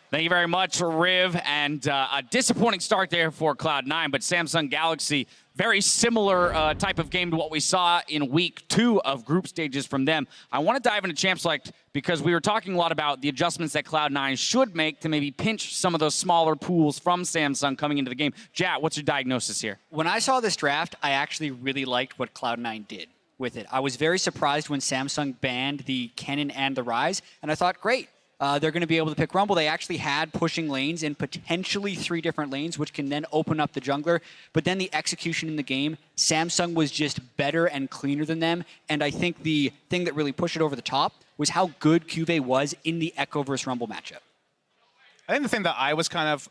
Thank you very much, Riv. And a disappointing start there for Cloud9, but Samsung Galaxy, very similar type of game to what we saw in week 2 of group stages from them. I want to dive into Champ Select because we were talking a lot about the adjustments that Cloud9 should make to maybe pinch some of those smaller pools from Samsung coming into the game. Jat, what's your diagnosis here? When I saw this draft, I actually really liked what Cloud9 did with it. I was very surprised when Samsung banned the Kennen and the Ryze, and I thought, great. They're going to be able to pick Rumble. They actually had pushing lanes in potentially 3 different lanes, which can then open up the jungler. But then the execution in the game, Samsung was just better and cleaner than them. And I think the thing that really pushed it over the top was how good Cuvée was in the Echo versus Rumble matchup. I think the thing that I was kind of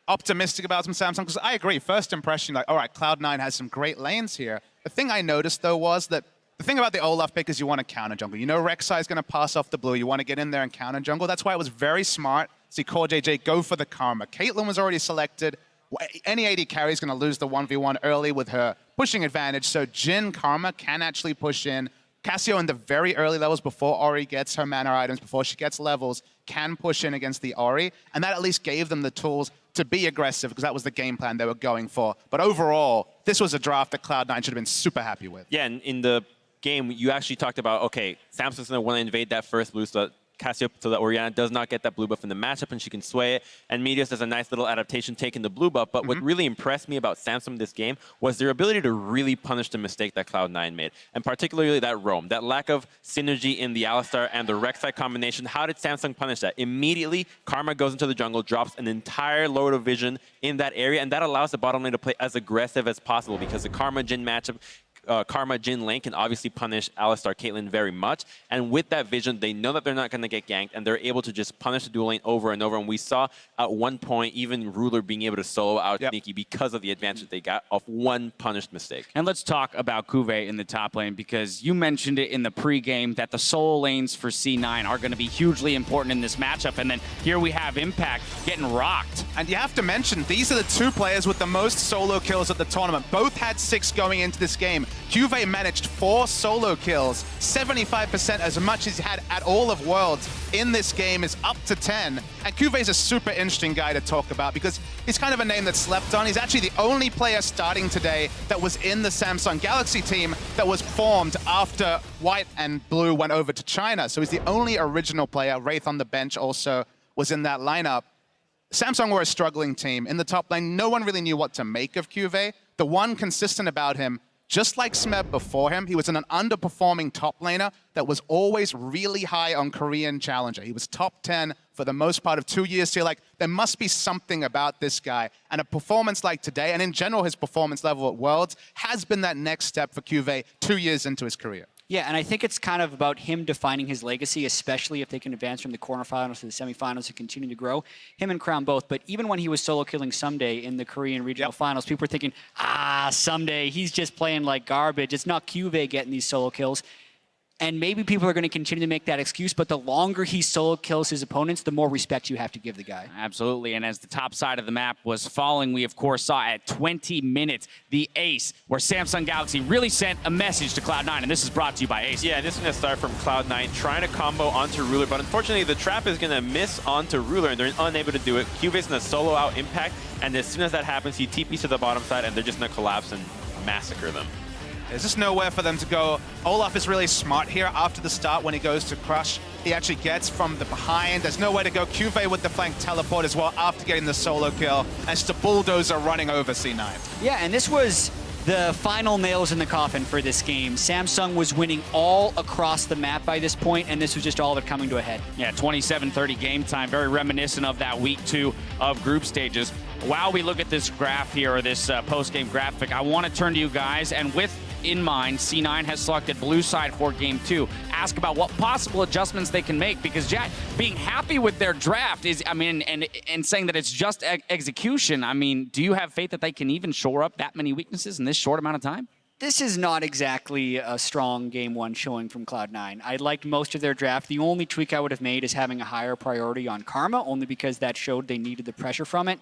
optimistic about from Samsung, because I agree, first impression, like, all right, Cloud9 has some great lanes here. The thing I noticed, though, was that the thing about the Olaf pick is you want to counter jungle. You know Rek'Sai is going to pass off the blue. You want to get in there and counter jungle. That's why it was very smart to see Core JJ go for the Karma. Caitlyn was already selected. Any AD carry is going to lose the 1v1 early with her pushing advantage. So Jhin Karma can actually push in. Cassio in the very early levels before Ori gets her mana items, before she gets levels, can push in against the Ori. And that at least gave them the tools to be aggressive because that was the game plan they were going for. But overall, this was a draft that Cloud9 should have been super happy with. Yeah, and in the game, you actually talked about, okay, Samsung's going to want to invade that first blue so that Cassio, so that Orianna does not get that blue buff in the matchup and she can sway it. And Meteos does a nice little adaptation taking the blue buff. But what really impressed me about Samsung this game was their ability to really punish the mistake that Cloud9 made. And particularly that roam, that lack of synergy in the Alistar and the Rek'Sai combination. How did Samsung punish that? Immediately, Karma goes into the jungle, drops an entire load of vision in that area. And that allows the bottom lane to play as aggressive as possible because the Karma Jhin matchup, Karma Jhin lane can obviously punish Alistar Caitlyn very much. And with that vision, they know that they're not going to get ganked, and they're able to just punish the dual lane over and over. And we saw at one point even Ruler being able to solo out Sneaky because of the advantage they got of one punished mistake. And let's talk about Cuvée in the top lane because you mentioned it in the pregame that the solo lanes for C9 are going to be hugely important in this matchup. And then here we have Impact getting rocked. And you have to mention, these are the 2 players with the most solo kills at the tournament. Both had 6 going into this game. Cuvée managed 4 solo kills, 75% as much as he had at all of Worlds. In this game is up to 10. And Cuvé's a super interesting guy to talk about because he's kind of a name that's slept on. He's actually the only player starting today that was in the Samsung Galaxy team that was formed after White and Blue went over to China. So he's the only original player. Wraith on the bench also was in that lineup. Samsung were a struggling team. In the top lane, no one really knew what to make of Cuvée. The one consistent about him, just like Smeb before him, he was an underperforming top laner that was always really high on Korean Challenger. He was top 10 for the most part of 2 years. So you're like, there must be something about this guy. And a performance like today, and in general his performance level at Worlds, has been that next step for Cuvée 2 years into his career. Yeah, and I think it's kind of about him defining his legacy, especially if they can advance from the quarterfinals to the semifinals and continue to grow. Him and Crown both, but even when he was solo killing Someday in the Korean regional finals, people were thinking, Someday, he's just playing like garbage. It's not Cuvée getting these solo kills. And maybe people are going to continue to make that excuse, but the longer he solo kills his opponents, the more respect you have to give the guy. Absolutely, and as the top side of the map was falling, we of course saw at 20 minutes the ace, where Samsung Galaxy really sent a message to Cloud9, and this is brought to you by Ace. Yeah, this is going to start from Cloud9 trying to combo onto Ruler, but unfortunately the trap is going to miss onto Ruler, and they're unable to do it. Cuvé's going to solo out Impact, and as soon as that happens, he TPs to the bottom side, and they're just going to collapse and massacre them. There's just nowhere for them to go. Olaf is really smart here after the start when he goes to crush. He actually gets from the behind. There's nowhere to go. Cuvée with the flank teleport as well after getting the solo kill. And it's just a bulldozer running over C9. Yeah, and this was the final nails in the coffin for this game. Samsung was winning all across the map by this point, and this was just all of it coming to a head. Yeah, 27-30 game time, very reminiscent of that week 2 of group stages. While we look at this graph here, or this post-game graphic, I want to turn to you guys, and with in mind, C9 has selected blue side for game 2. Ask about what possible adjustments they can make, because Jack, being happy with their draft is, I mean, and saying that it's just execution, I mean, do you have faith that they can even shore up that many weaknesses in this short amount of time? This is not exactly a strong game 1 showing from Cloud9. I liked most of their draft. The only tweak I would have made is having a higher priority on Karma, only because that showed they needed the pressure from it.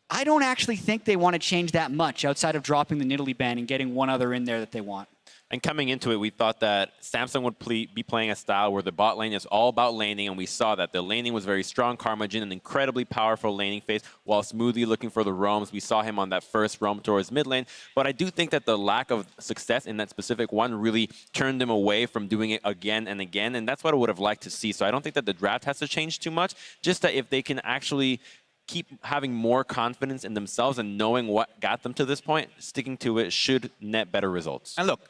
I don't actually think they want to change that much outside of dropping the Nidalee ban and getting one other in there that they want. And coming into it, we thought that Samsung would be playing a style where the bot lane is all about laning, and we saw that the laning was very strong. Karmajin, an incredibly powerful laning phase, while Smoothie looking for the roams. We saw him on that first roam towards mid lane. But I do think that the lack of success in that specific one really turned him away from doing it again and again, and that's what I would have liked to see. So I don't think that the draft has to change too much, just that if they can actually keep having more confidence in themselves and knowing what got them to this point, sticking to it should net better results. And look,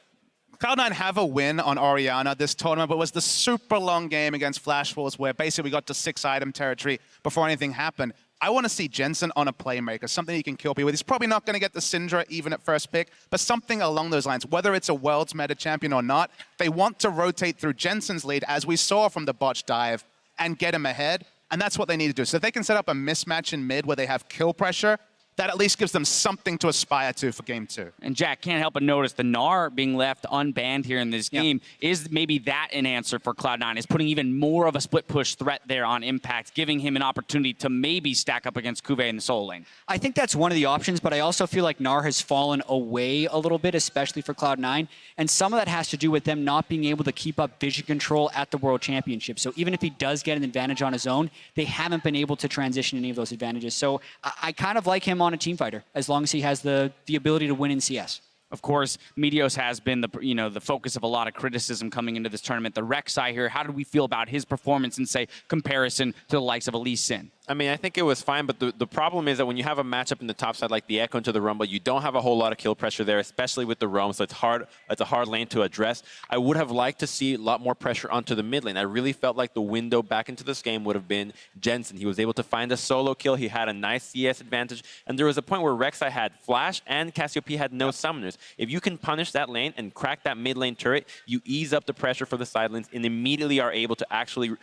Cloud9 have a win on Orianna this tournament, but it was the super long game against Flash Wars where basically we got to 6-item territory before anything happened. I want to see Jensen on a playmaker, something he can kill people with. He's probably not going to get the Syndra even at first pick, but something along those lines. Whether it's a Worlds meta champion or not, they want to rotate through Jensen's lead, as we saw from the botch dive, and get him ahead, and that's what they need to do. So if they can set up a mismatch in mid where they have kill pressure, that at least gives them something to aspire to for game 2. And Jack, can't help but notice the Gnar being left unbanned here in this game. Is maybe that an answer for Cloud9? Is putting even more of a split push threat there on Impact, giving him an opportunity to maybe stack up against Cuvée in the solo lane? I think that's one of the options, but I also feel like Gnar has fallen away a little bit, especially for Cloud9. And some of that has to do with them not being able to keep up vision control at the World Championship. So even if he does get an advantage on his own, they haven't been able to transition any of those advantages. So I kind of like him on a team fighter, as long as he has the ability to win in CS. Of course, Meteos has been the focus of a lot of criticism coming into this tournament. The Rek'Sai here, how do we feel about his performance in, say, comparison to the likes of Elise Sin? I mean, I think it was fine, but the problem is that when you have a matchup in the top side like the Echo into the Rumble, you don't have a whole lot of kill pressure there, especially with the roam, so it's a hard lane to address. I would have liked to see a lot more pressure onto the mid lane. I really felt like the window back into this game would have been Jensen. He was able to find a solo kill, he had a nice CS advantage, and there was a point where Rek'Sai had Flash and Cassiopeia had no summoners. If you can punish that lane and crack that mid lane turret, you ease up the pressure for the side lanes and immediately are able to actually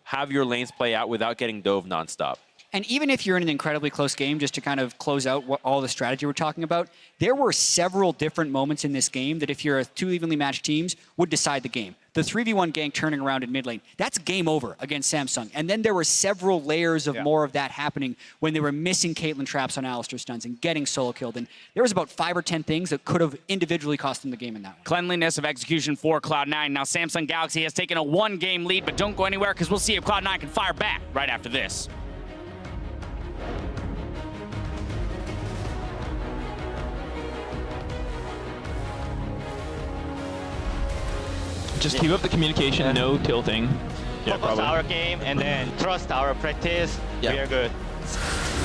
have your lanes play out without getting dove nonstop. And even if you're in an incredibly close game, just to kind of close out all the strategy we're talking about, there were several different moments in this game that if you're two evenly matched teams, would decide the game. The 3v1 gank turning around in mid lane, that's game over against Samsung. And then there were several layers of more of that happening when they were missing Caitlyn traps on Alistar stuns and getting solo killed. And there was about 5 or 10 things that could have individually cost them the game in that one. Cleanliness of execution for Cloud9. Now Samsung Galaxy has taken a 1-game lead, but don't go anywhere because we'll see if Cloud9 can fire back right after this. Just keep up the communication, no tilting. Yeah, Focus our game and then trust our practice. Yeah. We are good.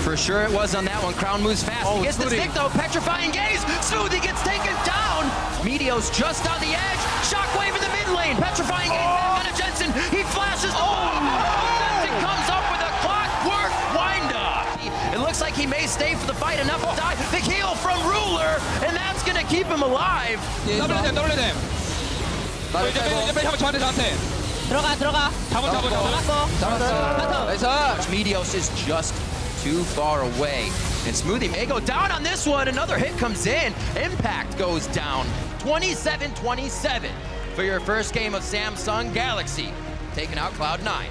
For sure it was on that one. Crown moves fast. He gets the stick though. Petrifying gaze. Smoothie gets taken down. Meteos just on the edge. Shockwave in the mid lane. Petrifying gaze back on Jensen. He flashes. Jensen comes up with a clockwork windup. It looks like he may stay for the fight. Enough to die. The heal from Ruler, and that's gonna keep him alive. Meteos is just too far away. And Smoothie may go down on this one. Another hit comes in. Impact goes down. 27-27 for your first game of Samsung Galaxy. Taking out Cloud9.